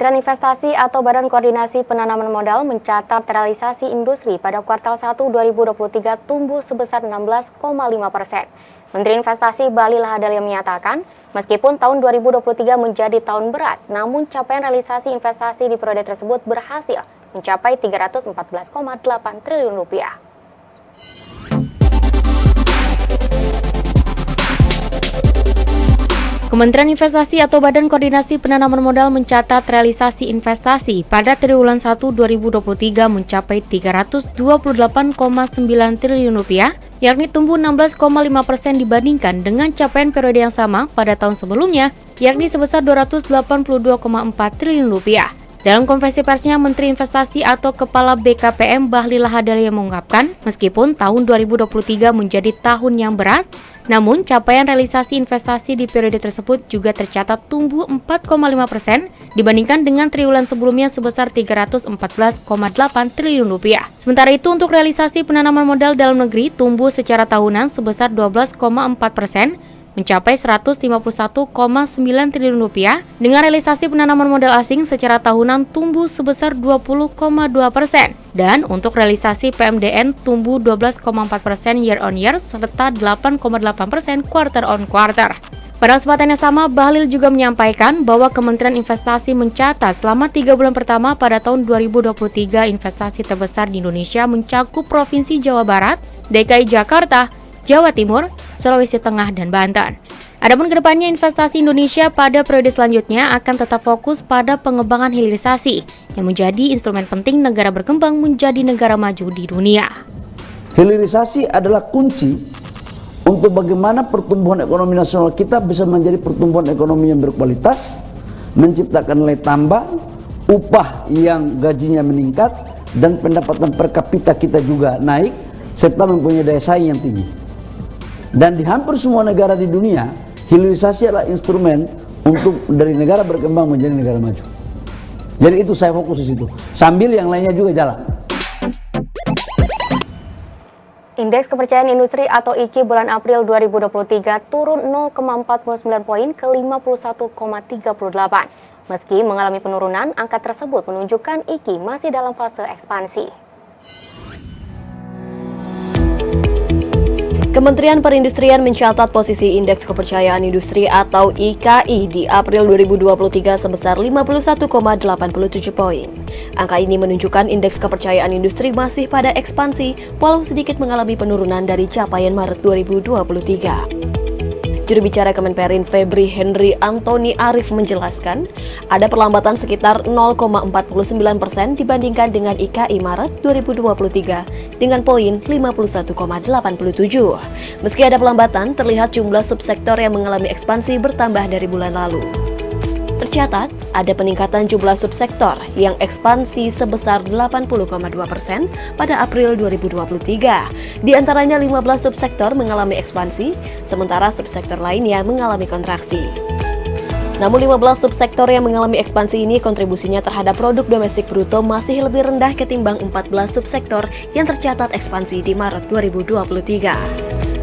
Kementerian Investasi atau Badan Koordinasi Penanaman Modal mencatat realisasi industri pada kuartal 1 2023 tumbuh sebesar 16,5%. Menteri Investasi Bahlil Lahadalia menyatakan, meskipun tahun 2023 menjadi tahun berat, namun capaian realisasi investasi di periode tersebut berhasil mencapai 314,8 triliun rupiah. Kementerian Investasi atau Badan Koordinasi Penanaman Modal mencatat realisasi investasi pada triwulan 1 2023 mencapai 328,9 triliun rupiah, yakni tumbuh 16,5% dibandingkan dengan capaian periode yang sama pada tahun sebelumnya, yakni sebesar 282,4 triliun rupiah. Dalam konferensi persnya, Menteri Investasi atau Kepala BKPM Bahlil Lahadalia mengungkapkan, meskipun tahun 2023 menjadi tahun yang berat, namun capaian realisasi investasi di periode tersebut juga tercatat tumbuh 4,5% dibandingkan dengan triwulan sebelumnya sebesar 314,8 triliun rupiah. Sementara itu untuk realisasi penanaman modal dalam negeri tumbuh secara tahunan sebesar 12,4%, mencapai 151,9 triliun rupiah, dengan realisasi penanaman modal asing secara tahunan tumbuh sebesar 20,2%, dan untuk realisasi PMDN tumbuh 12,4% year on year serta 8,8% quarter on quarter. Pada kesempatan yang sama, Bahlil juga menyampaikan bahwa Kementerian Investasi mencatat selama 3 bulan pertama pada tahun 2023 investasi terbesar di Indonesia mencakup Provinsi Jawa Barat, DKI Jakarta, Jawa Timur, Sulawesi Tengah, dan Banten. Adapun kedepannya investasi Indonesia pada periode selanjutnya akan tetap fokus pada pengembangan hilirisasi yang menjadi instrumen penting negara berkembang menjadi negara maju di dunia. Hilirisasi adalah kunci untuk bagaimana pertumbuhan ekonomi nasional kita bisa menjadi pertumbuhan ekonomi yang berkualitas, menciptakan nilai tambah, upah yang gajinya meningkat, dan pendapatan per kapita kita juga naik, serta mempunyai daya saing yang tinggi. Dan di hampir semua negara di dunia, hilirisasi adalah instrumen untuk dari negara berkembang menjadi negara maju. Jadi itu saya fokus di situ. Sambil yang lainnya juga jalan. Indeks kepercayaan industri atau IKI bulan April 2023 turun 0,49 poin ke 51,38. Meski mengalami penurunan, angka tersebut menunjukkan IKI masih dalam fase ekspansi. Kementerian Perindustrian mencatat posisi Indeks Kepercayaan Industri atau IKI di April 2023 sebesar 51,87 poin. Angka ini menunjukkan Indeks Kepercayaan Industri masih pada ekspansi walau sedikit mengalami penurunan dari capaian Maret 2023. Juru bicara Kemenperin Febri Henry Antoni Arif menjelaskan, ada perlambatan sekitar 0,49% dibandingkan dengan IKI Maret 2023 dengan poin 51,87. Meski ada pelambatan, terlihat jumlah subsektor yang mengalami ekspansi bertambah dari bulan lalu. Tercatat, ada peningkatan jumlah subsektor yang ekspansi sebesar 80,2% pada April 2023. Di antaranya 15 subsektor mengalami ekspansi, sementara subsektor lainnya mengalami kontraksi. Namun 15 subsektor yang mengalami ekspansi ini kontribusinya terhadap produk domestik bruto masih lebih rendah ketimbang 14 subsektor yang tercatat ekspansi di Maret 2023.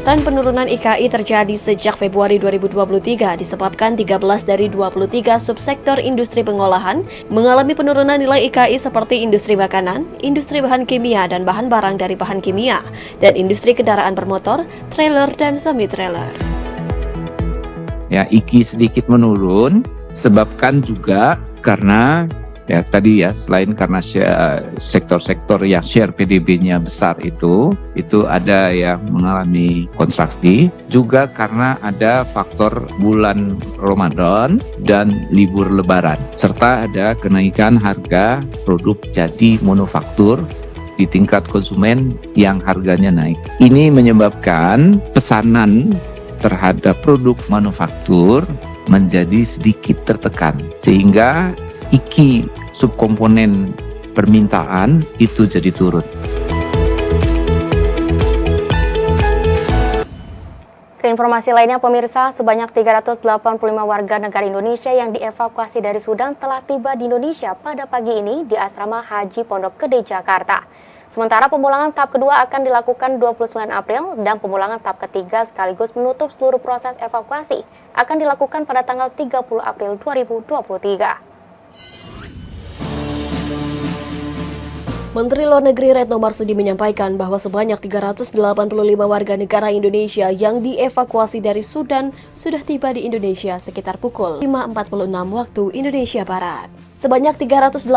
Tren penurunan IKI terjadi sejak Februari 2023 disebabkan 13 dari 23 subsektor industri pengolahan mengalami penurunan nilai IKI seperti industri makanan, industri bahan kimia dan bahan barang dari bahan kimia, dan industri kendaraan bermotor, trailer, dan semi-trailer. Ya, IKI sedikit menurun, sebabkan juga karena ya tadi ya, selain karena sektor-sektor yang share PDB-nya besar itu ada yang mengalami kontraksi, juga karena ada faktor bulan Ramadan dan libur Lebaran, serta ada kenaikan harga produk jadi manufaktur di tingkat konsumen yang harganya naik. Ini menyebabkan pesanan terhadap produk manufaktur menjadi sedikit tertekan, sehingga IKI subkomponen permintaan itu jadi turun. Ke informasi lainnya, pemirsa, sebanyak 385 warga negara Indonesia yang dievakuasi dari Sudan telah tiba di Indonesia pada pagi ini di Asrama Haji Pondok Gede, Jakarta. Sementara pemulangan tahap kedua akan dilakukan 29 April dan pemulangan tahap ketiga sekaligus menutup seluruh proses evakuasi akan dilakukan pada tanggal 30 April 2023. Menteri Luar Negeri Retno Marsudi menyampaikan bahwa sebanyak 385 warga negara Indonesia yang dievakuasi dari Sudan sudah tiba di Indonesia sekitar pukul 5.46 waktu Indonesia Barat. Sebanyak 385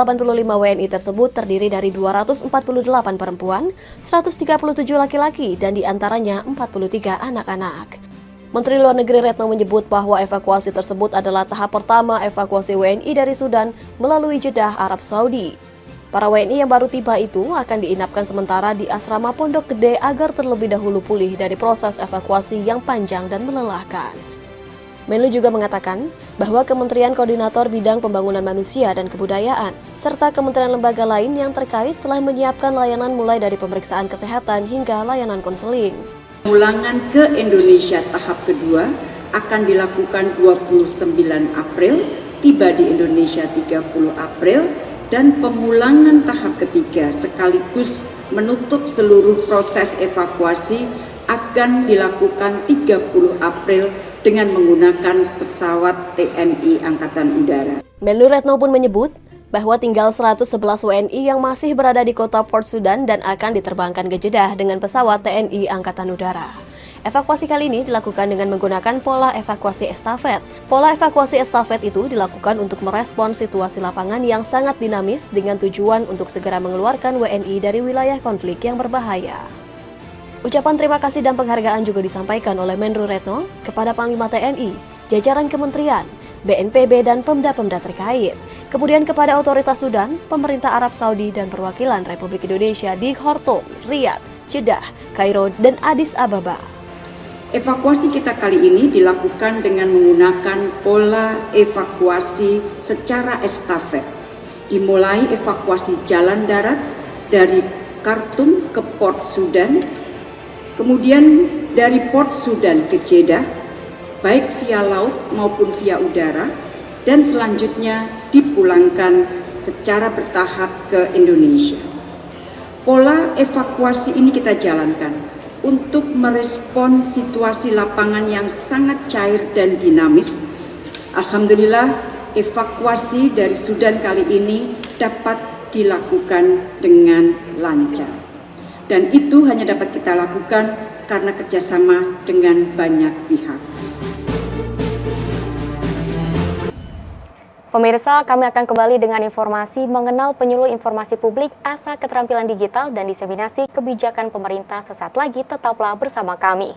WNI tersebut terdiri dari 248 perempuan, 137 laki-laki, dan diantaranya 43 anak-anak. Menteri Luar Negeri Retno menyebut bahwa evakuasi tersebut adalah tahap pertama evakuasi WNI dari Sudan melalui Jeddah, Arab Saudi. Para WNI yang baru tiba itu akan diinapkan sementara di asrama Pondok Gede agar terlebih dahulu pulih dari proses evakuasi yang panjang dan melelahkan. Menlu juga mengatakan bahwa Kementerian Koordinator Bidang Pembangunan Manusia dan Kebudayaan serta kementerian lembaga lain yang terkait telah menyiapkan layanan mulai dari pemeriksaan kesehatan hingga layanan konseling. Pemulangan ke Indonesia tahap kedua akan dilakukan 29 April, tiba di Indonesia 30 April, dan pemulangan tahap ketiga sekaligus menutup seluruh proses evakuasi akan dilakukan 30 April dengan menggunakan pesawat TNI Angkatan Udara. Menlu Retno pun menyebut bahwa tinggal 111 WNI yang masih berada di kota Port Sudan dan akan diterbangkan ke Jeddah dengan pesawat TNI Angkatan Udara. Evakuasi kali ini dilakukan dengan menggunakan pola evakuasi estafet. Pola evakuasi estafet itu dilakukan untuk merespons situasi lapangan yang sangat dinamis dengan tujuan untuk segera mengeluarkan WNI dari wilayah konflik yang berbahaya. Ucapan terima kasih dan penghargaan juga disampaikan oleh Menlu Retno kepada Panglima TNI, jajaran kementerian, BNPB dan Pemda-Pemda terkait. Kemudian kepada otoritas Sudan, pemerintah Arab Saudi dan perwakilan Republik Indonesia di Khartoum, Riyadh, Jeddah, Kairo, dan Addis Ababa. Evakuasi kita kali ini dilakukan dengan menggunakan pola evakuasi secara estafet. Dimulai evakuasi jalan darat dari Khartoum ke Port Sudan, kemudian dari Port Sudan ke Jeddah, baik via laut maupun via udara, dan selanjutnya dipulangkan secara bertahap ke Indonesia. Pola evakuasi ini kita jalankan untuk merespon situasi lapangan yang sangat cair dan dinamis. Alhamdulillah, evakuasi dari Sudan kali ini dapat dilakukan dengan lancar. Dan itu hanya dapat kita lakukan karena kerjasama dengan banyak pihak. Pemirsa, kami akan kembali dengan informasi mengenal penyuluh informasi publik, asa keterampilan digital, dan diseminasi kebijakan pemerintah sesaat lagi. Tetaplah bersama kami.